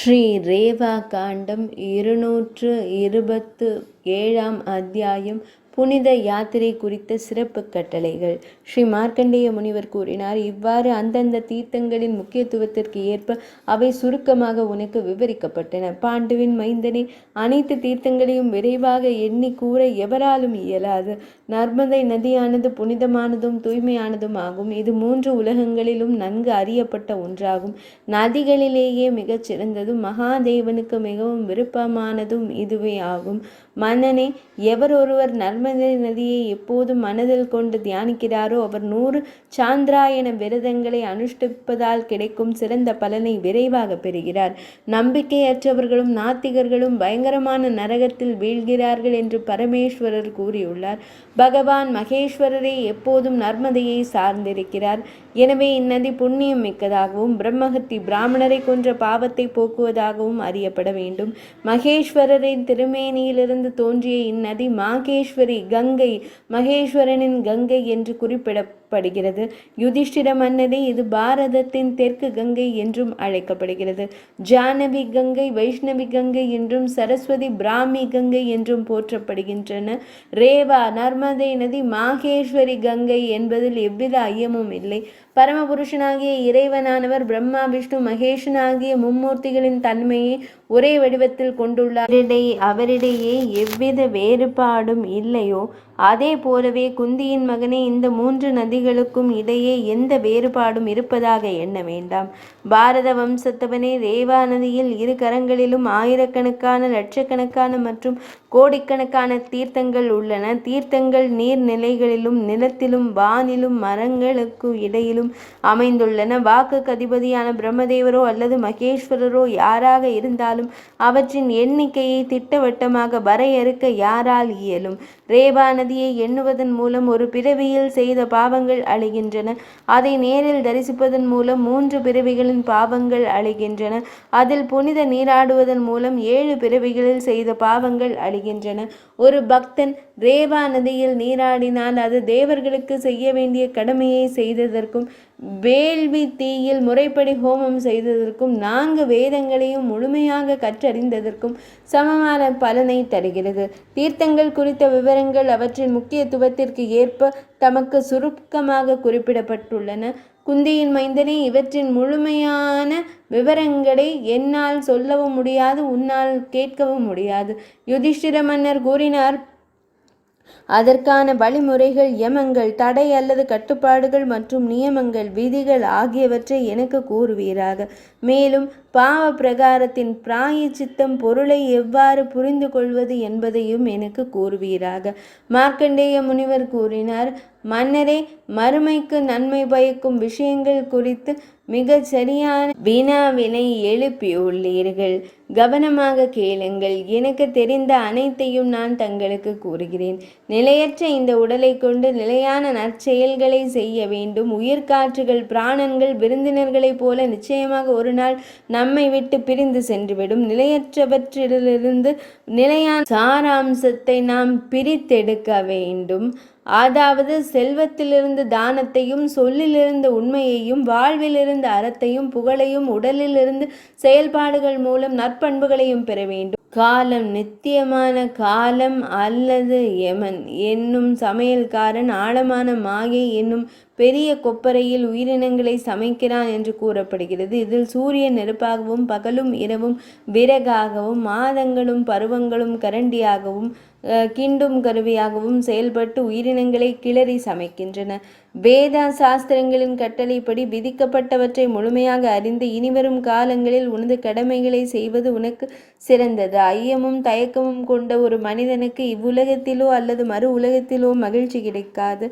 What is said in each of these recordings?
ஸ்ரீ ரேவா காண்டம் 227 அத்தியாயம். புனித யாத்திரை குறித்த சிறப்பு கட்டளைகள். ஸ்ரீ மார்க்கண்டேய முனிவர் கூறினார், இவ்வாறு அந்தந்த தீர்த்தங்களின் முக்கியத்துவத்திற்கு ஏற்ப அவை சுருக்கமாக உனக்கு விவரிக்கப்பட்டன. பாண்டுவின் மைந்தனே, அனைத்து தீர்த்தங்களையும் விரைவாக எண்ணி கூற எவராலும் இயலாது. நர்மதை நதியானது புனிதமானதும் தூய்மையானதும் ஆகும். இது 3 உலகங்களிலும் நன்கு அறியப்பட்ட ஒன்றாகும். நதிகளிலேயே மிகச் சிறந்ததும் மகாதேவனுக்கு மிகவும் விருப்பமானதும் இதுவே ஆகும். மன்னனே, எவர் ஒருவர் நர்மதை நதியை எப்போதும் மனதில் கொண்டு தியானிக்கிறாரோ அவர் 100 சாந்திராயண விரதங்களை அனுஷ்டிப்பதால் கிடைக்கும் சிறந்த பலனை விரைவாக பெறுகிறார். நம்பிக்கையற்றவர்களும் நாத்திகர்களும் பயங்கரமான நரகத்தில் வீழ்கிறார்கள் என்று பரமேஸ்வரர் கூறியுள்ளார். பகவான் மகேஸ்வரரே எப்போதும் நர்மதையை சார்ந்திருக்கிறார். எனவே இந்நதி புண்ணியம் மிக்கதாகவும் பிரம்மஹத்தி பிராமணரை கொன்ற பாவத்தை போக்குவதாகவும் அறியப்பட வேண்டும். மகேஸ்வரரின் திருமேனியிலிருந்து தோன்றிய இந்நதி மாகேஸ்வரி கங்கை, மகேஸ்வரனின் கங்கை என்று குறிப்பிடப்படுகிறது. யுதிஷ்டிர மன்னரே, இது பாரதத்தின் தெற்கு கங்கை என்றும் அழைக்கப்படுகிறது. ஜானவி கங்கை, வைஷ்ணவி கங்கை என்றும் சரஸ்வதி பிராமி கங்கை என்றும் போற்றப்படுகின்றன. ரேவா நர்மதை நதி மாகேஸ்வரி கங்கை என்பதில் எவ்வித ஐயமும் இல்லை. பரமபுருஷனாகிய இறைவனானவர் பிரம்மா விஷ்ணு மகேஷனாகிய மும்மூர்த்திகளின் தன்மையை ஒரே வடிவத்தில் கொண்டுள்ளார். அவரிடையே எவ்வித வேறுபாடும் இல்லையோ அதே போலவே குந்தியின் மகனே, இந்த 3 நதிகளுக்கும் இடையே எந்த வேறுபாடும் இருப்பதாக எண்ண வேண்டாம். பாரத வம்சத்தவனே, ரேவா நதியில் 2 கரங்களிலும் ஆயிரக்கணக்கான லட்சக்கணக்கான மற்றும் கோடிக்கணக்கான தீர்த்தங்கள் உள்ளன. தீர்த்தங்கள் நீர்நிலைகளிலும் நிலத்திலும் வானிலும் மரங்களுக்கு இடையிலும் அமைந்துள்ளன. வாக்குக்கு அதிபதியான பிரம்மதேவரோ அல்லது மகேஸ்வரரோ யாராக இருந்தாலும் அவற்றின் எண்ணிக்கையை திட்டவட்டமாக வரையறுக்க யாரால் இயலும்? ரேவா நதியை எண்ணுவதன் மூலம் ஒரு பிறவியில் செய்த பாவங்கள் அழிகின்றன. அதை நேரில் தரிசிப்பதன் மூலம் 3 பிறவிகளின் பாவங்கள் அழிகின்றன. அதில் புனித நீராடுவதன் மூலம் 7 பிறவிகளில் செய்த பாவங்கள் அழிகின்றன. ஒரு பக்தன் ரேவா நதியில் நீராடினால் அது தேவர்களுக்கு செய்ய வேண்டிய கடமையை செய்ததற்கும் வேள்வி தீயில் முறைப்படி ஹோமம் செய்ததற்கும் 4 வேதங்களையும் முழுமையாக கற்றறிந்ததற்கும் சமமான பலனை தருகிறது. தீர்த்தங்கள் குறித்த விவரங்கள் அவற்றின் முக்கியத்துவத்திற்கு ஏற்ப தமக்கு சுருக்கமாக குறிப்பிடப்பட்டுள்ளன. குந்தியின் மைந்தனே, இவற்றின் முழுமையான விவரங்களை என்னால் சொல்லவும் முடியாது, உன்னால் கேட்கவும் முடியாது. யுதிஷ்டிர மன்னர் கூறினார், அதற்கான வழிமுறைகள், யமங்கள், தடை அல்லது கட்டுப்பாடுகள் மற்றும் நியமங்கள், விதிகள் ஆகியவற்றை எனக்கு கூறுவீராக. மேலும் பாவ பிரகாரத்தின் பிராயச்சித்தம் பொருளை எவ்வாறு புரிந்து கொள்வது என்பதையும் எனக்கு கூறுவீராக. மார்க்கண்டேய முனிவர் கூறினார், மன்னரே, மறுமைக்கு நன்மை பயக்கும் விஷயங்கள் குறித்து மிகச் சரியான வினாவினை எழுப்பியுள்ளீர்கள். கவனமாக கேளுங்கள். எனக்கு தெரிந்த அனைத்தையும் நான் தங்களுக்கு கூறுகிறேன். நிலையற்ற இந்த உடலை கொண்டு நிலையான நற்செயல்களை செய்ய வேண்டும். உயிர்காற்றுகள், பிராணன்கள் விருந்தினர்களைப் போல நிச்சயமாக ஒரு நாள் நம்மை விட்டு பிரிந்து சென்றுவிடும். நிலையற்றவற்றிலிருந்து நிலையான சாராம்சத்தை நாம் பிரித்தெடுக்க வேண்டும். அதாவது செல்வத்திலிருந்து தானத்தையும், சொல்லிலிருந்து உண்மையையும், வாழ்விலிருந்து அறத்தையும், புகழையும், உடலிலிருந்து செயல்பாடுகள் மூலம் நற்பண்புகளையும் பெற வேண்டும். காலம், நித்தியமான காலம் அல்லது யமன் என்னும் சமையல்காரன் ஆழமான மாயை என்னும் பெரிய கொப்பரையில் உயிரினங்களை சமைக்கிறான் என்று கூறப்படுகிறது. இதில் சூரியன் நெருப்பாகவும், பகலும் இரவும் விறகாகவும், மாதங்களும் பருவங்களும் கரண்டியாகவும், கிண்டும் கருவியாகவும் செயல்பட்டு உயிரினங்களை கிளறி சமைக்கின்றன. வேத சாஸ்திரங்களின் கட்டளைப்படி விதிக்கப்பட்டவற்றை முழுமையாக அறிந்து இனிவரும் காலங்களில் உனது கடமைகளை செய்வது உனக்கு சிறந்தது. ஐயமும் தயக்கமும் கொண்ட ஒரு மனிதனுக்கு இவ்வுலகத்திலோ அல்லது மறு உலகத்திலோ மகிழ்ச்சி கிடைக்காது.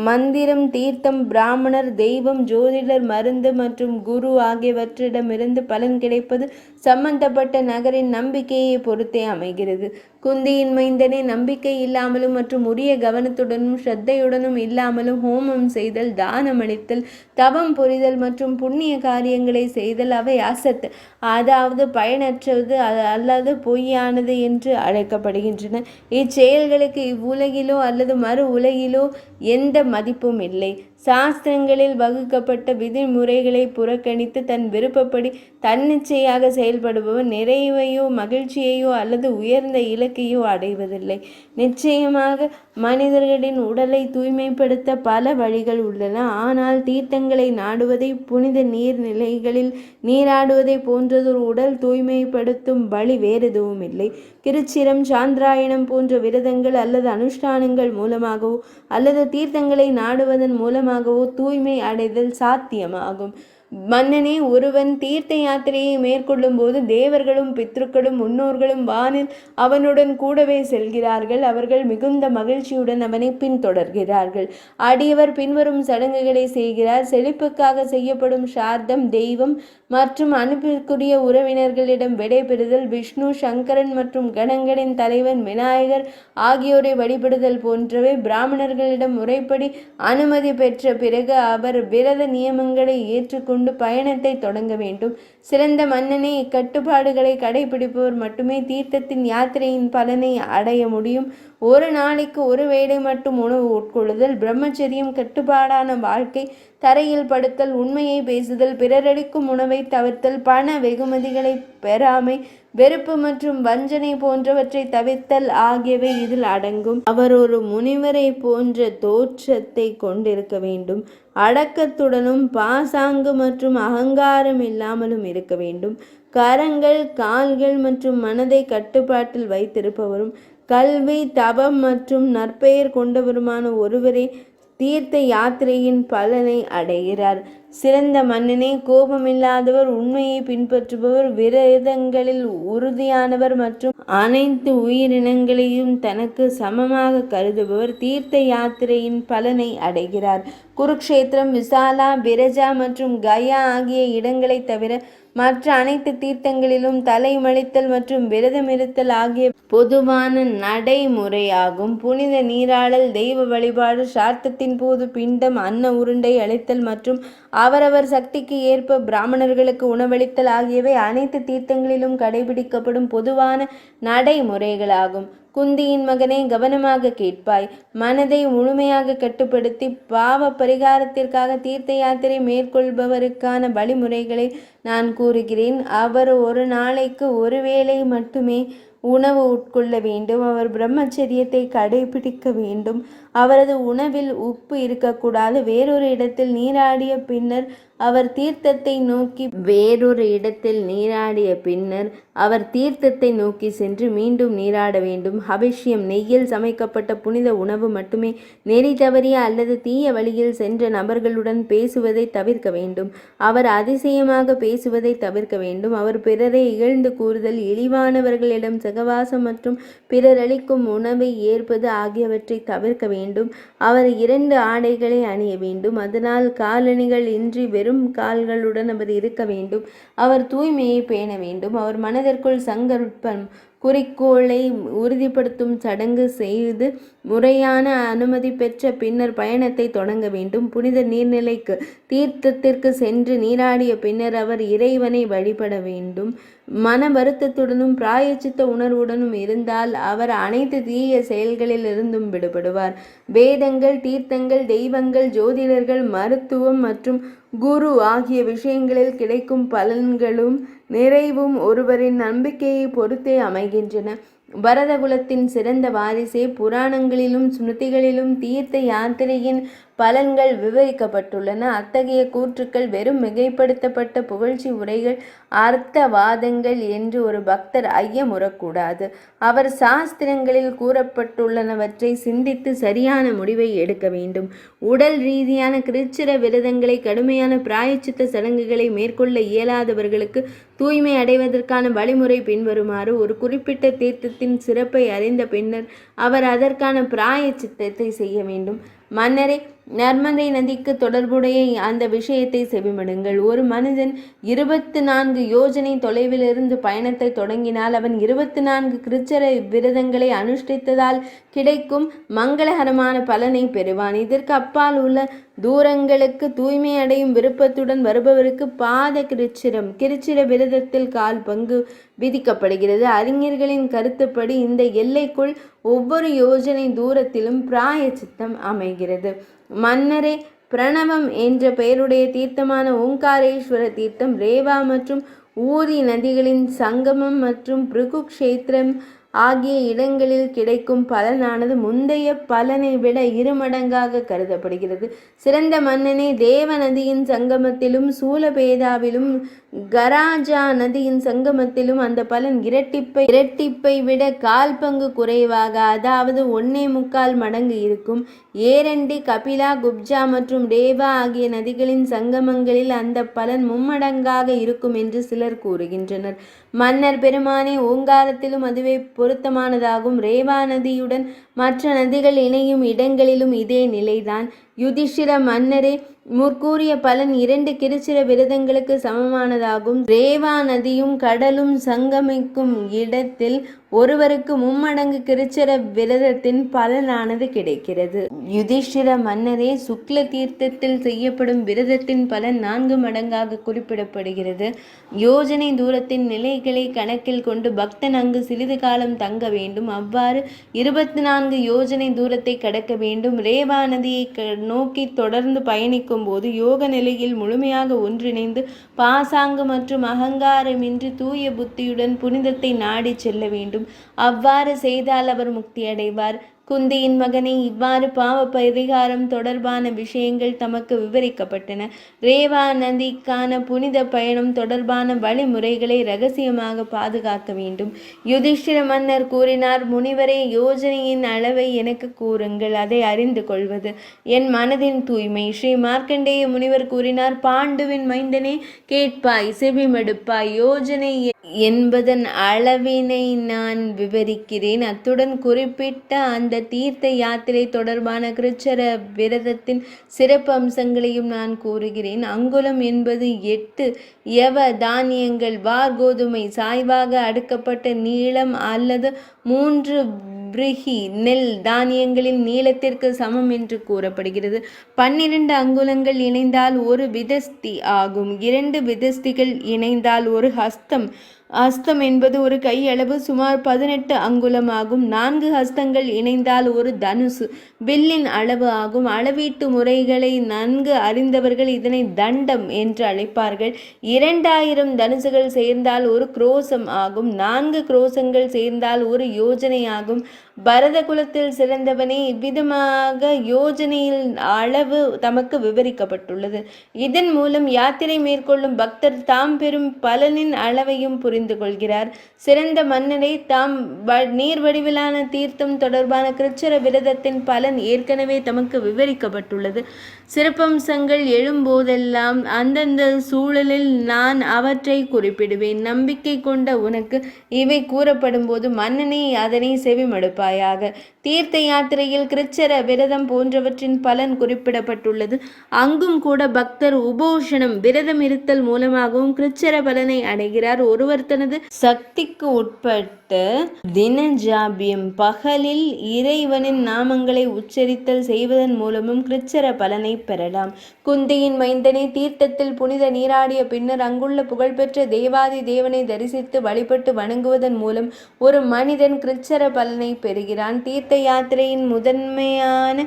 மந்திரம், தீர்த்தம், பிராமணர், தெய்வம், ஜோதிடர், மருந்து மற்றும் குரு ஆகியவற்றிடமிருந்து பலன் கிடைப்பது சம்பந்தப்பட்ட நகரின் நம்பிக்கையை பொறுத்தே அமைகிறது. குந்தியின் மைந்தனே, நம்பிக்கை இல்லாமலும் மற்றும் உரிய கவனத்துடனும் ஸ்ரத்தையுடனும் இல்லாமலும் ஹோமம் செய்தல், தானமளித்தல், தவம் புரிதல் மற்றும் புண்ணிய காரியங்களை செய்தல் அவை அசத், அதாவது பயனற்றது அல்லது பொய்யானது என்று அழைக்கப்படுகின்றன. இச்செயல்களுக்கு இவ்வுலகிலோ அல்லது மறு உலகிலோ எந்த மதிப்பும் இல்லை. சாஸ்திரங்களில் வகுக்கப்பட்ட விதிமுறைகளை புறக்கணித்து தன் விருப்பப்படி தன்னிச்சையாக செயல்படுபவர் நிறைவையோ மகிழ்ச்சியையோ அல்லது உயர்ந்த இலக்கையோ அடைவதில்லை. நிச்சயமாக மனிதர்களின் உடலை தூய்மைப்படுத்த பல வழிகள் உள்ளன. ஆனால் தீர்த்தங்களை நாடுவதை, புனித நீர்நிலைகளில் நீராடுவதை போன்றதொரு உடல் தூய்மைப்படுத்தும் வழி வேறெதுவும் இல்லை. கிருச்சிரம், சாந்திராயணம் போன்ற விரதங்கள் அல்லது அனுஷ்டானங்கள் மூலமாகவோ அல்லது தீர்த்தங்களை நாடுவதன் மூலமாகவோ தூய்மை அடைதல் சாத்தியமாகும். மன்னனே, ஒருவன் தீர்த்த யாத்திரையை மேற்கொள்ளும் போது தேவர்களும் பித்ருக்களும் முன்னோர்களும் வானில் அவனுடன் கூடவே செல்கிறார்கள். அவர்கள் மிகுந்த மகிழ்ச்சியுடன் அவனை பின்தொடர்கிறார்கள். அடியவர் பின்வரும் சடங்குகளை செய்கிறார். செழிப்புக்காக செய்யப்படும் சார்த்தம், தெய்வம் மற்றும் அனுப்பிற்குரிய உறவினர்களிடம் விடைபெறுதல், விஷ்ணு, சங்கரன் மற்றும் கணங்களின் தலைவன் விநாயகர் ஆகியோரை வழிபடுதல் போன்றவை. பிராமணர்களிடம் முறைப்படி அனுமதி பெற்ற பிறகு அவர் விரத நியமங்களை ஏற்றுக்கொண்டு பயணத்தை தொடங்க வேண்டும். சிறந்த மன்னனே, இக்கட்டுப்பாடுகளை கடைபிடிப்பவர் மட்டுமே தீர்த்தத்தின் யாத்திரையின் பலனை அடைய முடியும். ஒரு நாளைக்கு ஒரு வேளை மட்டும் உணவு உட்கொள்ளுதல், பிரம்மச்சரியம், கட்டுப்பாடான வாழ்க்கை, தரையில் படுத்தல், உண்மையை பேசுதல், பிறரளிக்கும் உணவை தவிர்த்தல், பண வெகுமதிகளை பெறாமை, வெறுப்பு மற்றும் வஞ்சனை போன்றவற்றை தவிர்த்தல் ஆகியவை இதில் அடங்கும். அவர் ஒரு முனிவரை போன்ற தோற்றத்தை கொண்டிருக்க வேண்டும். அடக்கத்துடனும் பாசாங்கு மற்றும் அகங்காரம் இல்லாமலும் இருக்க வேண்டும். கரங்கள், கால்கள் மற்றும் மனதை கட்டுப்பாட்டில் வைத்திருப்பவரும் கல்வி, தபம் மற்றும் நற்பெயர் கொண்டவருமான ஒருவரே தீர்த்த யாத்திரையின் பலனை அடைகிறார். சிறந்த மன்னனே, கோபமில்லாதவர், உண்மையை பின்பற்றுபவர், விரதங்களில் உறுதியானவர் மற்றும் அனைத்து உயிரினங்களையும் தனக்கு சமமாக கருதுபவர் தீர்த்த யாத்திரையின் பலனை அடைகிறார். குருக்ஷேத்திரம், விசாலா, பிரஜா மற்றும் கயா ஆகிய இடங்களை தவிர மற்ற அனைத்து தீர்த்தங்களிலும் தலைமழித்தல் மற்றும் விரதமிருத்தல் ஆகிய பொதுவான நடைமுறையாகும். புனித நீராடல், தெய்வ வழிபாடு, சார்த்தத்தின் போது பிண்டம், அன்ன உருண்டை அளித்தல் மற்றும் அவரவர் சக்திக்கு ஏற்ப பிராமணர்களுக்கு உணவளித்தல் ஆகியவை அனைத்து தீர்த்தங்களிலும் கடைபிடிக்கப்படும் பொதுவான நடைமுறைகளாகும். குந்தியின் மகனே, கவனமாக கேட்பாய். மனதை முழுமையாக கட்டுப்படுத்தி பாவ பரிகாரத்திற்காக தீர்த்த யாத்திரை மேற்கொள்பவருக்கான வழிமுறைகளை நான் கூறுகிறேன். அவர் ஒரு நாளைக்கு ஒரு வேளை மட்டுமே உணவு உட்கொள்ள வேண்டும். அவர் பிரம்மச்சரியத்தை கடைபிடிக்க வேண்டும். அவரது உணவில் உப்பு இருக்கக்கூடாது. வேறொரு இடத்தில் நீராடிய பின்னர் அவர் தீர்த்தத்தை நோக்கி சென்று மீண்டும் நீராட வேண்டும். அபிஷேகம், நெய்யில் சமைக்கப்பட்ட புனித உணவு மட்டுமே. நெறி தவறிய அல்லது தீய வழியில் சென்ற நபர்களுடன் பேசுவதை தவிர்க்க வேண்டும். அவர் அதிசயமாக பேசுவதை தவிர்க்க வேண்டும். அவர் பிறரை இகழ்ந்து கூறுதல், இழிவானவர்களிடம் சகவாசம் மற்றும் பிறர் அளிக்கும் உணவை ஏற்பது ஆகியவற்றை தவிர்க்க வேண்டும். அவர் 2 ஆடைகளை அணிய வேண்டும். அதனால் காலணிகள் இன்றி வெறும் கால்களுடன் அவர் இருக்க வேண்டும். அவர் தூய்மையை பேண வேண்டும். அவர் மனதிற்குள் சங்கல்பம், குறிக்கோளை உறுதிப்படுத்தும் சடங்கு செய்து முறையான அனுமதி பெற்ற பின்னர் பயணத்தை தொடங்க வேண்டும். புனித நீர்நிலைக்கு தீர்த்தத்திற்கு சென்று நீராடிய பின்னர் அவர் இறைவனை வழிபட வேண்டும். மன வருத்தத்துடனும் பிராயச்சித்த உணர்வுடனும் இருந்தால் அவர் அனைத்து தீய செயல்களில் இருந்தும் விடுபடுவார். வேதங்கள், தீர்த்தங்கள், தெய்வங்கள், ஜோதிடர்கள், மருத்துவம் மற்றும் குரு ஆகிய விஷயங்களில் கிடைக்கும் பலன்களும் நிறைவும் ஒருவரின் நம்பிக்கையை பொறுத்தே அமைகின்றன. பரதகுலத்தின் சிறந்த வாரிசே, புராணங்களிலும் ஸ்மிருதிகளிலும் தீர்த்த யாத்திரையின் பலன்கள் விவரிக்கப்பட்டுள்ளன. அத்தகைய கூற்றுக்கள் வெறும் மிகைப்படுத்தப்பட்ட புகழ்ச்சி உரைகள், அர்த்தவாதங்கள் என்று ஒரு பக்தர் ஐயமுறக்கூடாது. அவர் சாஸ்திரங்களில் கூறப்பட்டுள்ளனவற்றை சிந்தித்து சரியான முடிவை எடுக்க வேண்டும். உடல் ரீதியான கிருச்சிர விரதங்களை, கடுமையான பிராயச்சித்த சடங்குகளை மேற்கொள்ள இயலாதவர்களுக்கு தூய்மை அடைவதற்கான வழிமுறை பின்வருமாறு. ஒரு குறிப்பிட்ட தீர்த்தத்தின் சிறப்பை அறிந்த பின்னர் அவர் அதற்கான பிராயச்சித்தத்தை செய்ய வேண்டும். மன்னரே, நர்மதை நதிக்கு தொடர்புடைய அந்த விஷயத்தை செவிமடுங்கள். ஒரு மனிதன் 24 யோஜனை தொலைவிலிருந்து பயணத்தை தொடங்கினால் அவன் 24 கிருச்சர விரதங்களை அனுஷ்டித்ததால் கிடைக்கும் மங்களகரமான பலனை பெறுவான். இதற்கு அப்பால் உள்ள தூரங்களுக்கு தூய்மை அடையும் விருப்பத்துடன் வருபவருக்கு பாத கிருச்சிர விரதத்தில் 1/4 பங்கு விதிக்கப்படுகிறது. அறிஞர்களின் கருத்துப்படி இந்த எல்லைக்குள் ஒவ்வொரு யோஜனை தூரத்திலும் பிராயச்சித்தம் அமைகிறது. மன்னரே, பிரணவம் என்ற பெயருடைய தீர்த்தமான ஓங்காரேஸ்வர தீர்த்தம், ரேவா மற்றும் ஊரி நதிகளின் சங்கமம் மற்றும் பிருகு க்ஷேத்திரம் ஆகிய இடங்களில் கிடைக்கும் பலனானது முந்தைய பலனை விட இருமடங்காக கருதப்படுகிறது. சிறந்த மன்னனே, தேவ நதியின் சங்கமத்திலும் சூலபேதாவிலும் கராஜா நதியின் சங்கமத்திலும் அந்த பலன் இரட்டிப்பை விட 1/4 பங்கு குறைவாக, அதாவது 1.25 மடங்கு இருக்கும். ஏரண்டி, கபிலா, குப்ஜா மற்றும் ரேவா ஆகிய நதிகளின் சங்கமங்களில் அந்த பலன் 3 மடங்காக இருக்கும் என்று சிலர் கூறுகின்றனர். மன்னர் பெருமானே, ஓங்காரத்திலும் அதுவே பொருத்தமானதாகும். ரேவா நதியுடன் மற்ற நதிகள் இணையும் இடங்களிலும் இதே நிலைதான். யுதிஷ்டிர மன்னரே, முற்கூறிய பலன் 2 கிருச்சிர விரதங்களுக்கு சமமானதாகும். ரேவா நதியும் கடலும் சங்கமிக்கும் இடத்தில் ஒருவருக்கு 3 மடங்கு கிருச்சிர விரதத்தின் பலனானது கிடைக்கிறது. யுதிஷ்டிர மன்னரே, சுக்ல தீர்த்தத்தில் செய்யப்படும் விரதத்தின் பலன் 4 மடங்காக குறிப்பிடப்படுகிறது. யோஜனை தூரத்தின் நிலைகளை கணக்கில் கொண்டு பக்தன் அங்கு சிறிது காலம் தங்க வேண்டும். அவ்வாறு 24 யோஜனை தூரத்தை கடக்க வேண்டும். ரேவா நதியை நோக்கி தொடர்ந்து பயணிக்கும் போது யோக நிலையில் முழுமையாக ஒன்றிணைந்து பாசாங்கு மற்றும் அகங்காரமின்றி தூய புத்தியுடன் புனிதத்தை நாடி செல்ல வேண்டும். அவ்வாறு செய்தால் அவர் முக்தி அடைவார். குந்தியின் மகனே, இவ்வாறு பாவ பரிகாரம் தொடர்பான விஷயங்கள் தமக்கு விவரிக்கப்பட்டன. ரேவா நதிக்கான புனித பயணம் தொடர்பான வழிமுறைகளை இரகசியமாக பாதுகாக்க வேண்டும். யுதிஷ்டிர மன்னர் கூறினார், முனிவரே, யோஜனையின் அளவை எனக்கு கூறுங்கள், அதை அறிந்து கொள்வது என் மனதின் தூய்மை. ஸ்ரீ மார்க்கண்டேய முனிவர் கூறினார், பாண்டுவின் மைந்தனே, கேட்பாய், செவிமடுப்பாய். யோஜனை என்பதன் அளவினை நான் விவரிக்கிறேன். அத்துடன் குறிப்பிட்ட அந்த தீர்த்த யாத்திரை தொடர்பான கிருச்சர விரதத்தின் சிறப்பு அம்சங்களையும் நான் கூறுகிறேன். அங்குலம் என்பது 8 யவ தானியங்கள், வார்கோதுமை, சாய்வாக அடுக்கப்பட்ட நீளம் அல்லது 3 பிரிஹி நெல் தானியங்களின் நீளத்திற்கு சமம் என்று கூறப்படுகிறது. 12 அங்குலங்கள் இணைந்தால் 1 விதஸ்தி ஆகும். 2 விதஸ்திகள் இணைந்தால் 1 ஹஸ்தம். ஹஸ்தம் என்பது ஒரு கையளவு, சுமார் 18 அங்குலம் ஆகும். 4 ஹஸ்தங்கள் இணைந்தால் 1 தனுசு, வில்லின் அளவு ஆகும். அளவீட்டு முறைகளை நன்கு அறிந்தவர்கள் இதனை தண்டம் என்று அழைப்பார்கள். 2000 தனுசுகள் சேர்ந்தால் 1 குரோசம் ஆகும். 4 குரோசங்கள் சேர்ந்தால் 1 யோஜனை ஆகும். பரத குலத்தில் சிறந்தவனே, இவ்விதமாக யோஜனையில் அளவு தமக்கு விவரிக்கப்பட்டுள்ளது. இதன் மூலம் யாத்திரை மேற்கொள்ளும் பக்தர் தாம் பெறும் பலனின் அளவையும் புரிந்து கொள்கிறார். சிறந்த மன்னரை, தாம் நீர் வடிவிலான தீர்த்தம் தொடர்பான கிருச்சர விரதத்தின் பலன் ஏற்கனவே தமக்கு விவரிக்கப்பட்டுள்ளது. சிறப்பம்சங்கள் எழும்போதெல்லாம் அந்தந்த சூழலில் நான் அவற்றை குறிப்பிடுவேன். நம்பிக்கை கொண்ட உனக்கு இவை கூறப்படும் போது மன்னனே, அதனை செவிமடுப்பாயாக. தீர்த்த யாத்திரையில் கிருச்சர விரதம் போன்றவற்றின் பலன் குறிப்பிடப்பட்டுள்ளது. அங்கும் கூட பக்தர் உபோஷணம், விரதம் இருத்தல் மூலமாகவும் கிருச்சர பலனை அடைகிறார். ஒருவர் தனது சக்திக்கு உட்பட்டு தினஜாபியம், பகலில் இறைவனின் நாமங்களை உச்சரித்தல் செய்வதன் மூலமும் கிருச்சர பலனை பெறலாம். குந்தியின் மைந்தனை, தீர்த்தத்தில் புனித நீராடிய பின்னர் அங்குள்ள புகழ்பெற்ற தேவாதி தேவனை தரிசித்து வழிபட்டு வணங்குவதன் மூலம் ஒரு மனிதன் கிருச்சர பலனை பெறுகிறான். தீர்த்த யாத்திரையின் முதன்மையான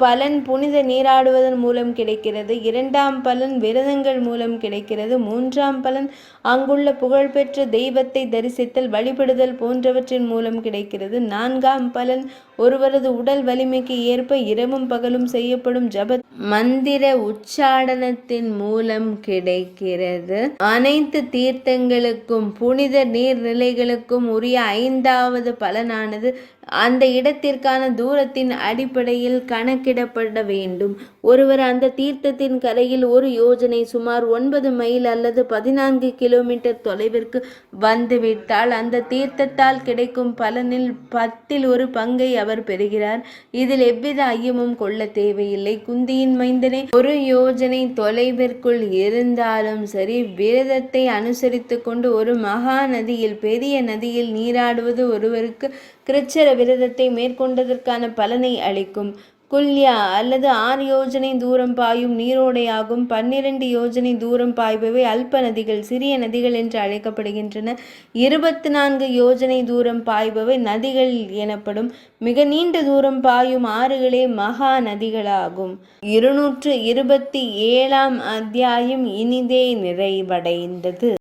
பலன் புனித நீராடுவதன் மூலம் கிடைக்கிறது. 2ஆம் பலன் விரதங்கள் மூலம் கிடைக்கிறது. 3ஆம் பலன் அங்குள்ள புகழ்பெற்ற தெய்வத்தை தரிசித்தல், வழிபடுதல் போன்றவற்றின் மூலம் கிடைக்கிறது. 4ஆம் பலன் ஒருவரது உடல் வலிமைக்கு ஏற்ப இரவும் பகலும் செய்யப்படும் ஜப மந்திர உச்சாடனத்தின் மூலம் கிடைக்கிறது. அனைத்து தீர்த்தங்களுக்கும் புனித நீர்நிலைகளுக்கும் உரிய 5வது பலனானது அந்த இடத்திற்கான தூரத்தின் அடிப்படையில் கணக்கிடப்பட வேண்டும். ஒருவர் அந்த தீர்த்தத்தின் கரையில் 1 யோஜனை, சுமார் 9 மைல் அல்லது 14 கிலோமீட்டர் தொலைவிற்கு வந்துவிட்டால் அந்த தீர்த்தத்தால் கிடைக்கும் பலனில் 10ல் 1 பங்கை அவர் பெறுகிறார். இதில் எவ்வித ஐயமும் கொள்ள தேவையில்லை. குந்தியின் மைந்தனே, 1 யோஜனை தொலைவிற்குள் இருந்தாலும் சரி, விரதத்தை அனுசரித்து கொண்டு ஒரு மகா நதியில், பெரிய நதியில் நீராடுவது ஒருவருக்கு கிருச்சர விரதத்தை மேற்கொண்டதற்கான பலனை அளிக்கும். குல்யா அல்லது 6 யோஜனை தூரம் பாயும் நீரோடையாகும். 12 யோஜனை தூரம் பாய்பவை அல்ப நதிகள், சிறிய நதிகள் என்று அழைக்கப்படுகின்றன. 24 யோஜனை தூரம் பாய்பவை நதிகள் எனப்படும். மிக நீண்ட தூரம் பாயும் ஆறுகளே மகா நதிகளாகும். 227ஆம் அத்தியாயம் இனிதே நிறைவடைந்தது.